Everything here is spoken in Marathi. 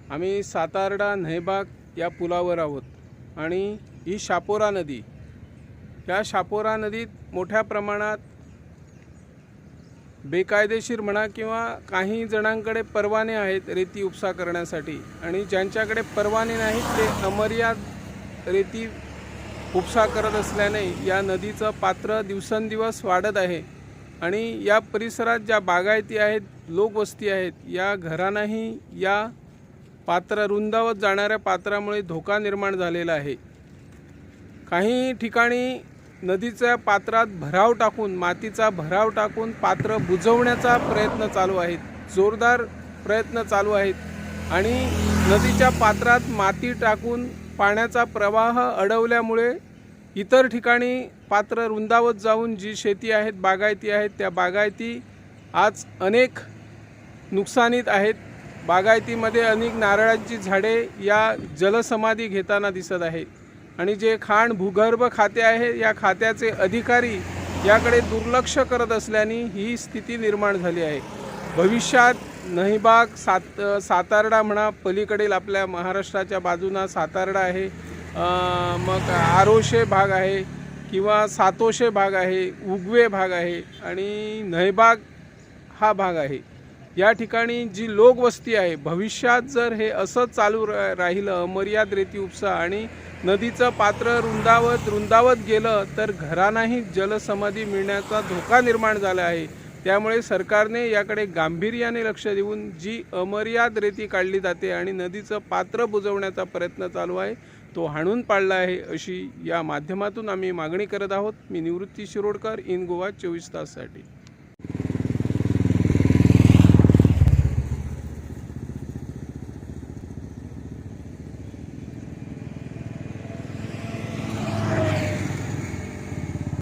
आम्ही सातार्डा नहेबाग या पुलावर आहोत आणि ही शापोरा नदी, या शापोरा नदीत मोठ्या प्रमाणात बेकायदेशीर म्हणा किंवा काही जणांकडे परवाने आहेत रेती उपसा करण्यासाठी, आणि ज्यांच्याकडे परवाने नाहीत ते अमर्याद रेती उपसा करत असल्याने या नदीचं पात्र दिवसेंदिवस वाढत आहे आणि या परिसरात ज्या बागायती आहेत, लोकवस्ती आहेत, या घरांनाही या पात्र रुंदावत जाणाऱ्या पात्रामुळे धोका निर्माण झालेला आहे। काही ठिकाणी नदीच्या पात्रात भराव टाकून, मातीचा भराव टाकून पात्र बुजवण्याचा प्रयत्न चालू आहेत, जोरदार प्रयत्न चालू आहेत आणि नदीच्या पात्रात माती टाकून पाण्याचा प्रवाह अडवल्यामुळे इतर ठिकाणी पात्र रुंदावत जाऊन जी शेती आहेत, बागायती आहेत, त्या बागायती आज अनेक नुकसानीत आहेत। बागायतीमध्ये अनेक नारळाची झाडे या जलसमाधी घेताना दिसत आहे आणि जे खाण भूगर्भ खाते आहे, या खात्याचे अधिकारी याकडे दुर्लक्ष करत असल्याने ही स्थिती निर्माण झाली आहे। भविष्यात नहीबाग सातार्डा म्हणा, पलीकडील आपल्या महाराष्ट्राच्या बाजूना सातार्डा आहे, मग आरोशे भाग आहे किंवा सातोशे भाग आहे, उगवे भाग आहे आणि नहीबाग हा भाग आहे। या ठिकाणी जी लोकवस्ती आहे, भविष्यात जर हे असं चालू राहिलं अमर्याद रेती उपसा आणि नदीचं पात्र रुंदावत गेलं तर घरांनाही जलसमाधी मिळण्याचा धोका निर्माण झाला आहे। त्यामुळे सरकारने याकडे गांभीर्याने लक्ष देऊन जी अमर्याद रेती काढली जाते आणि नदीचं पात्र बुजवण्याचा प्रयत्न चालू आहे तो हाणून पाडला आहे, अशी या माध्यमातून आम्ही मागणी करत आहोत। मी निवृत्ती शिरोडकर, इन गोवा 24 ताससाठी।